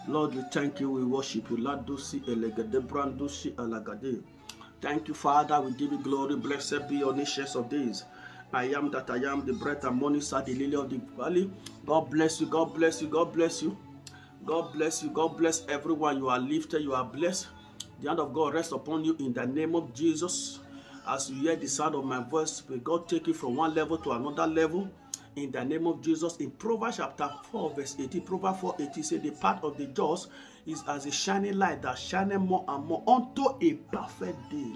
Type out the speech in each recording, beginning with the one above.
Lord, we thank you, we worship you. Ladosi elegede brandosi alagade. Thank you, Father. We give you glory. Blessed be your nations of days. I am that I am, the bread and morning star, the lily of the valley. God bless you. God bless you. God bless you. God bless you. God bless everyone. You are lifted. You are blessed. The hand of God rest upon you in the name of Jesus. As you hear the sound of my voice, may God take you from one level to another level. In the name of Jesus. In Proverbs chapter 4 verse 18, Proverbs 4:18 says, the path of the just is as a shining light that shineth more and more unto a perfect day.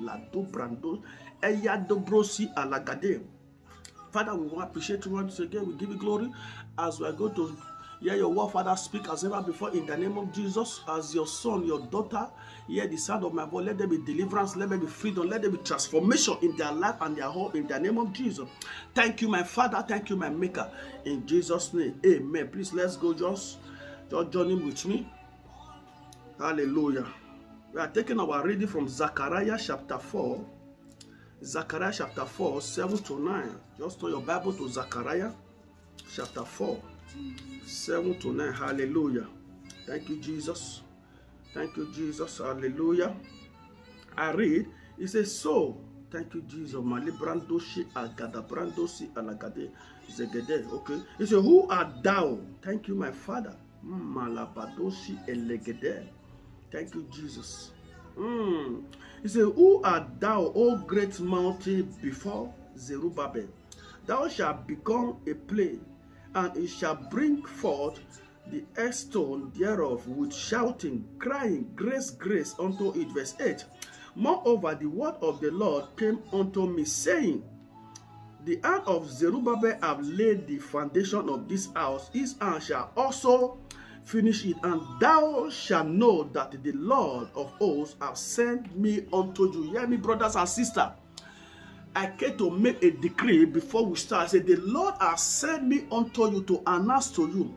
Father, we want to appreciate you once again. We give you glory as we are going to hear your word, Father. Speak as ever before in the name of Jesus. As your son, your daughter, hear the sound of my voice. Let there be deliverance, let there be freedom, let there be transformation in their life and their home in the name of Jesus. Thank you, my Father. Thank you, my Maker. In Jesus' name, amen. Please, let's go. Just join in with me. Hallelujah. We are taking our reading from Zechariah chapter 4. Zechariah chapter 4, 7 to 9. Just turn your Bible to Zechariah chapter 4, 7 to 9. Hallelujah. Thank you, Jesus. Thank you, Jesus. Hallelujah. I read. It says, so, thank you, Jesus. Malibrandoshi agadabrandosi alagade zegede. Okay. It says, who art thou? Thank you, my Father. Malabadoshi elegede. Thank you, Jesus. He said, who art thou, O great mountain, before Zerubbabel? Thou shalt become a plain, and it shall bring forth the stone thereof with shouting, crying, grace, grace unto it. Verse 8. Moreover, the word of the Lord came unto me, saying, the hand of Zerubbabel have laid the foundation of this house, his hand shall also finish it, and thou shalt know that the Lord of hosts have sent me unto you. Hear me, brothers and sisters. I came to make a decree before we start. I said, the Lord has sent me unto you to announce to you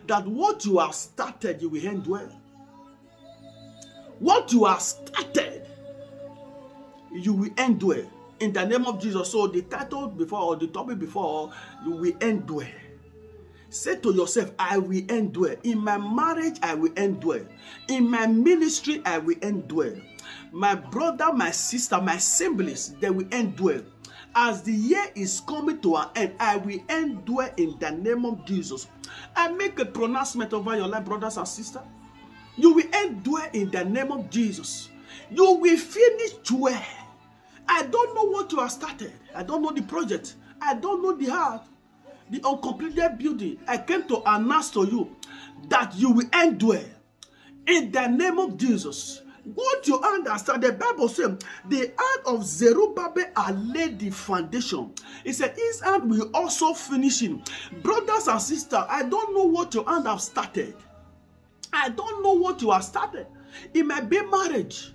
that what you have started, you will end well. What you have started, you will end well. In the name of Jesus. So the title before, or the topic before, you will end well. Say to yourself, I will end well. In my marriage, I will end well. In my ministry, I will end well. My brother, my sister, my siblings, they will end well. As the year is coming to an end, I will end well in the name of Jesus. I make a pronouncement over your life, brothers and sisters. You will end well in the name of Jesus. You will finish well. I don't know what you have started. I don't know the project. I don't know the heart. The uncompleted building. I came to announce to you that you will end well in the name of Jesus. What you understand, the Bible says, the hand of Zerubbabel are laid the foundation. It said his hand will also finish him. Brothers and sisters, I don't know what your hand have started. I don't know what you have started. It might be marriage.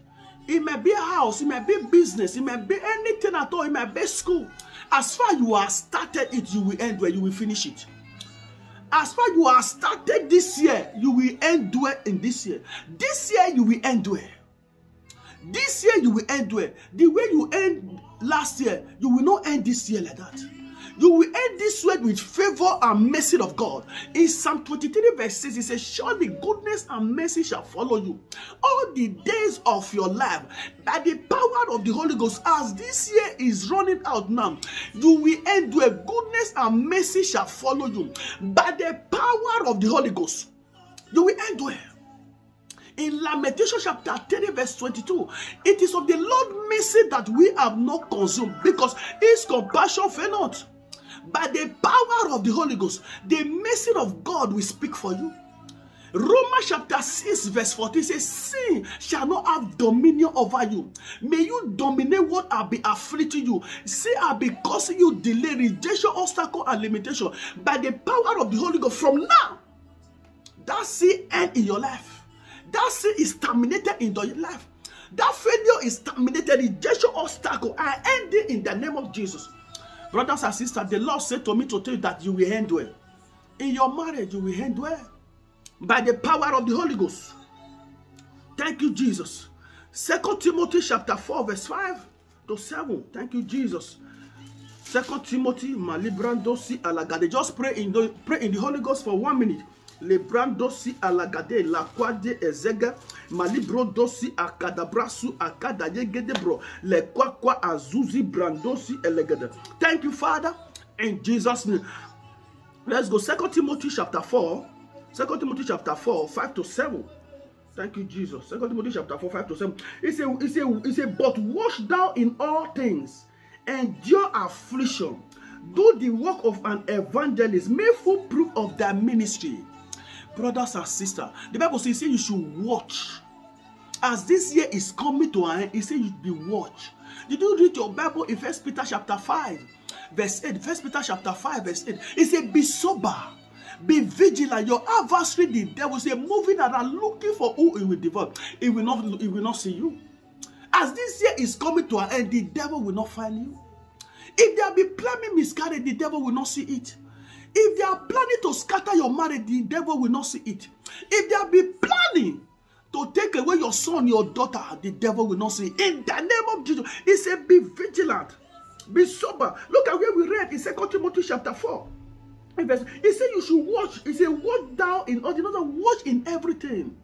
It might be a house. It might be business. It might be anything at all. It might be school. As far as you have started it, you will end well. You will finish it. As far as you have started this year, you will end well in this year. This year, you will end well. This year, you will end well. The way you end last year, you will not end this year like that. You will end this way with favor and mercy of God. In Psalm 23 verse 6, it says, surely goodness and mercy shall follow you all the days of your life. By the power of the Holy Ghost, as this year is running out now, you will end where goodness and mercy shall follow you. By the power of the Holy Ghost, you will end where? In Lamentation chapter 30 verse 22, it is of the Lord's mercy that we have not consumed, because his compassion fail not. By the power of the Holy Ghost, the mercy of God will speak for you. Romans chapter 6 verse 14 says, sin shall not have dominion over you. May you dominate what have been afflicting you. Sin have been causing you delay, rejection, obstacle, and limitation. By the power of the Holy Ghost, from now, that sin end in your life. That sin is terminated in your life. That failure is terminated, rejection, obstacle, and ending in the name of Jesus. Brothers and sisters, the Lord said to me to tell you that you will end well. In your marriage, you will end well. By the power of the Holy Ghost. Thank you, Jesus. 2 Timothy chapter 4, verse 5 to 7. Thank you, Jesus. 2 Timothy, Malibrandosi Alagade. Just pray in the Holy Ghost for 1 minute. Le brandosi alagade la kwade ezega malibro dosi akadabrasu akadayegedebro le kwa azuzi brandosi elegede. Thank you, Father, in Jesus' name. Let's go. 2 Timothy chapter 4. 2 Timothy chapter 4, 5 to 7. Thank you, Jesus. 2 Timothy chapter 4, 5 to 7. It says, but wash thou in all things, endure affliction, do the work of an evangelist, make full proof of their ministry. Brothers and sisters, the Bible says you should watch. As this year is coming to an end, it says you should be watch. Did you read your Bible in 1 Peter chapter 5, verse 8? 1 Peter chapter 5, verse 8. It says, be sober, be vigilant. Your adversary, the devil, is moving around looking for who he will devour. He will not see you. As this year is coming to an end, the devil will not find you. If there be planning miscarriage, the devil will not see it. If they are planning to scatter your marriage, the devil will not see it. If they are be planning to take away your son, your daughter, the devil will not see it. In the name of Jesus, he said, be vigilant, be sober. Look at where we read in 2 Timothy chapter 4. He said you should watch. He said, watch thou in all. Watch in everything.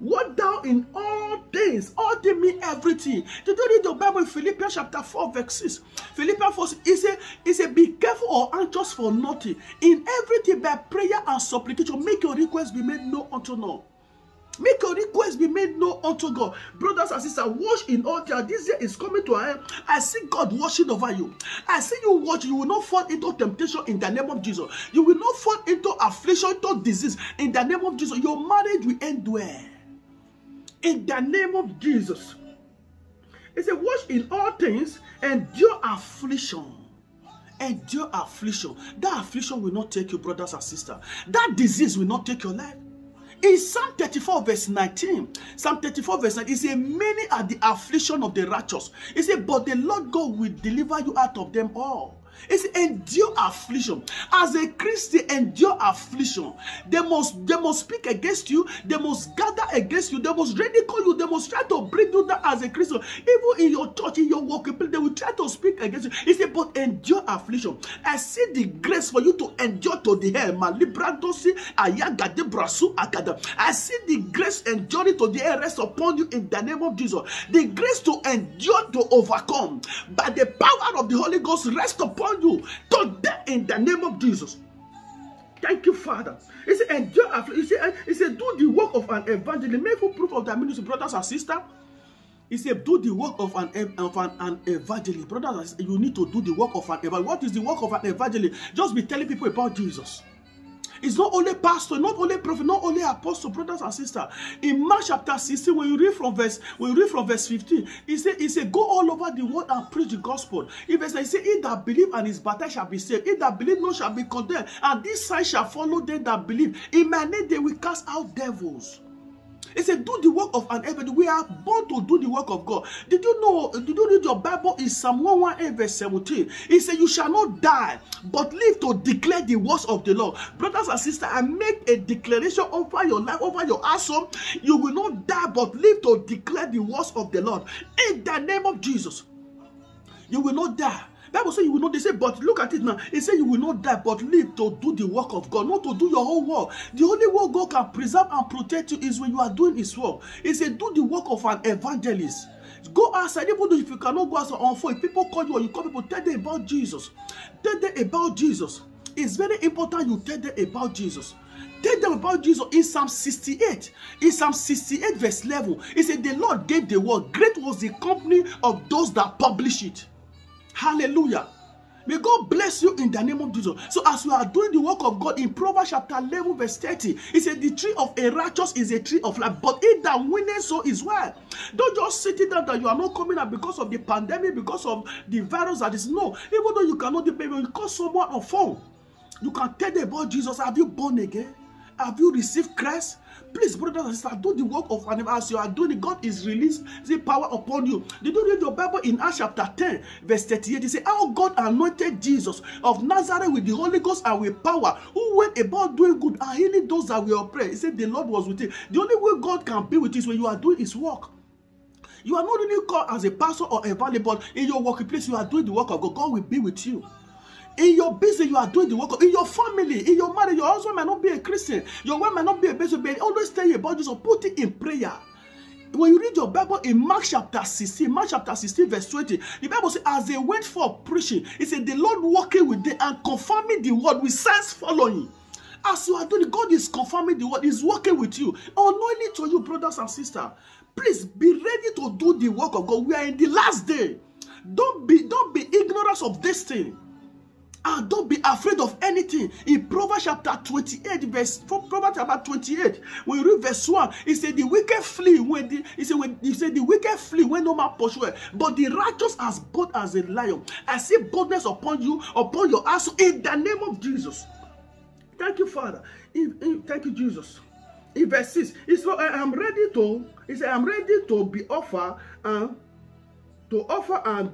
What thou in all things. All things mean everything. Did you read the Bible in Philippians chapter 4, verse 6? Philippians 4, he said, be careful or anxious for nothing. In everything by prayer and supplication, make your requests be made known unto God. Make your requests be made known unto God. Brothers and sisters, watch in all things. This year is coming to an end. I see God watching over you. I see you watch. You will not fall into temptation in the name of Jesus. You will not fall into affliction, into disease in the name of Jesus. Your marriage will end well. In the name of Jesus. It says, watch in all things, endure affliction. Endure affliction. That affliction will not take you, brothers and sisters. That disease will not take your life. In Psalm 34 verse 19, Psalm 34 verse 19, it says, many are the affliction of the righteous. It says, but the Lord God will deliver you out of them all. It's endure affliction. As a Christian, endure affliction. They must speak against you. They must gather against you. They must ridicule you. They must try to bring you down as a Christian. Even in your church, in your workplace, they will try to speak against you. He said, but endure affliction. I see the grace for you to endure to the end. I see the grace enduring to the end rest upon you in the name of Jesus. The grace to endure to overcome by the power of the Holy Ghost rest upon you today in the name of Jesus. Thank you, Father. He said, endure affliction. He said, do the work of an evangelist. Make full proof of the ministry, brothers and sisters. He said, do the work of an evangelist. Brothers and sisters, you need to do the work of an evangelist. What is the work of an evangelist? Just be telling people about Jesus. It's not only pastor, not only prophet, not only apostle, brothers and sisters. In Mark chapter 16, when you read from verse 15, he said, go all over the world and preach the gospel. He said, he that believe and is baptized shall be saved. He that believe not shall be condemned. And this sign shall follow them that believe. In my name they will cast out devils. He said, do the work of an evangelist. We are born to do the work of God. Did you read your Bible in Psalm 118 verse 17? He said, you shall not die, but live to declare the words of the Lord. Brothers and sisters, I make a declaration over your life, over your household. You will not die, but live to declare the words of the Lord. In the name of Jesus. You will not die. Bible says you will not. They say, but look at it now. It says you will not die, but live to do the work of God, not to do your whole work. The only work God can preserve and protect you is when you are doing His work. It says, do the work of an evangelist. Go outside, even though if you cannot go outside on phone, if people call you or you call people, tell them about Jesus. Tell them about Jesus. It's very important you tell them about Jesus. Tell them about Jesus. In Psalm 68, verse 11, it said, the Lord gave the word. Great was the company of those that publish it. Hallelujah. May God bless you in the name of Jesus. So as we are doing the work of God in Proverbs chapter 11 verse 30, it said the tree of a righteous is a tree of life, but it that winneth so is well. Don't just sit it down that you are not coming out because of the pandemic, because of the virus that is. No, even though you cannot depend, you call someone on phone. You can tell them about Jesus. Have you born again? Have you received Christ? Please, brothers and sisters, do the work of an evangelist. As you are doing it, God is released the power upon you. Did you read your Bible in Acts chapter 10, verse 38? He said, how God anointed Jesus of Nazareth with the Holy Ghost and with power, who went about doing good and healing those that were oppressed. He said the Lord was with him. The only way God can be with you is when you are doing His work. You are not really called as a pastor or evangelist, but in your workplace, you are doing the work of God. God will be with you. In your business, you are doing the work of, in your family, in your marriage, your husband might not be a Christian, your wife might not be a bishop, but always tell you about Jesus, put it in prayer. When you read your Bible in Mark chapter 16 verse 20, the Bible says, as they went for preaching, it said the Lord walking with them and confirming the word with signs following. As you are doing it, God is confirming the word, is working with you. Unknowingly to you, brothers and sisters, please be ready to do the work of God. We are in the last day. Don't be ignorant of this thing. And don't be afraid of anything. In Proverbs chapter 28, Proverbs chapter 28, when you read verse 1, it said the wicked flee when the wicked flee when no man pursue, but the righteous as bold as a lion. I see boldness upon you, upon your ass, in the name of Jesus. Thank you, Father. Thank you, Jesus. In verse 6, it said, I am ready to be offered and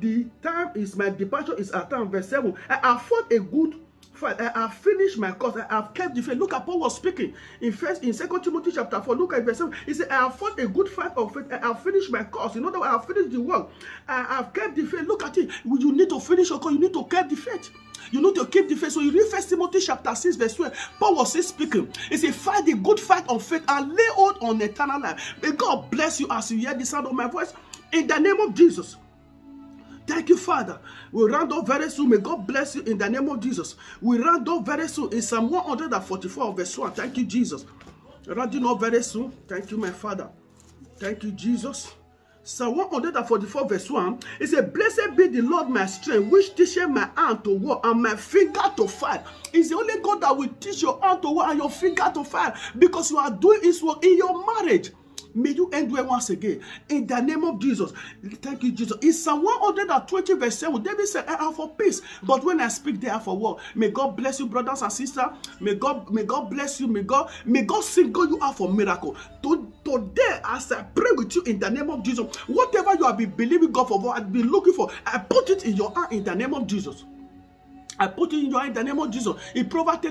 the time is my departure is at time. Verse 7, I have fought a good fight, I have finished my course, I have kept the faith. Look at Paul was speaking in 2 Timothy chapter 4. Look at verse 7. He said, I have fought a good fight of faith, I have finished my course. In other words, I have finished the work, I have kept the faith. Look at it. You need to finish your course, you need to keep the faith. You need to keep the faith. So you read 1 Timothy chapter 6 verse 12. Paul was speaking. He said, fight the good fight of faith and lay hold on eternal life. May God bless you as you hear the sound of my voice. In the name of Jesus. Thank you, Father. We'll round up very soon. May God bless you in the name of Jesus. We'll round up very soon in Psalm 144 verse 1. Thank you, Jesus. Rounding up very soon. Thank you, my Father. Thank you, Jesus. Psalm 144 verse 1. It says, blessed be the Lord my strength, which teacheth my hand to war and my finger to fight. It's the only God that will teach your hand to war and your finger to fight, because you are doing His work in your marriage. May you end well once again. In the name of Jesus. Thank you, Jesus. In Psalm 120 verse 7, David said, I am for peace, but when I speak, they are for war. May God bless you, brothers and sisters. May God bless you. May God single you out for miracle. Today, as I pray with you in the name of Jesus, whatever you have been believing God for, I've been looking for, I put it in your hand in the name of Jesus. I put it in your hand in the name of Jesus. In Proverbs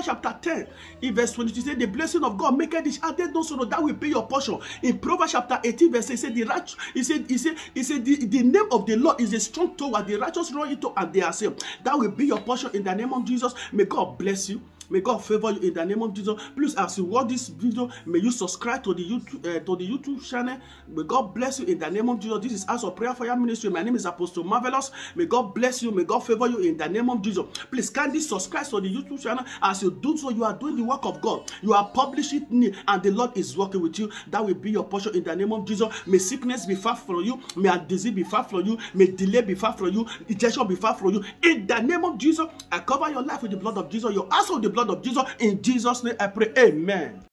chapter 10, in verse 22, say the blessing of God make it added no sorrow, that will be your portion. In Proverbs chapter 18, verse 6, he said the name of the Lord is a strong tower, the righteous run into and they are saved. That will be your portion in the name of Jesus. May God bless you. May God favor you in the name of Jesus. Please, as you watch this video, may you subscribe to the YouTube channel. May God bless you in the name of Jesus. This is House of Prayer Fire Ministry. My name is Apostle Marvelous. May God bless you. May God favor you in the name of Jesus. Please, kindly subscribe to the YouTube channel. As you do so, you are doing the work of God. You are publishing, and the Lord is working with you. That will be your portion in the name of Jesus. May sickness be far from you. May disease be far from you. May delay be far from you. Rejection be far from you. In the name of Jesus, I cover your life with the blood of Jesus. Your ass with the blood of Jesus. In Jesus' name I pray. Amen.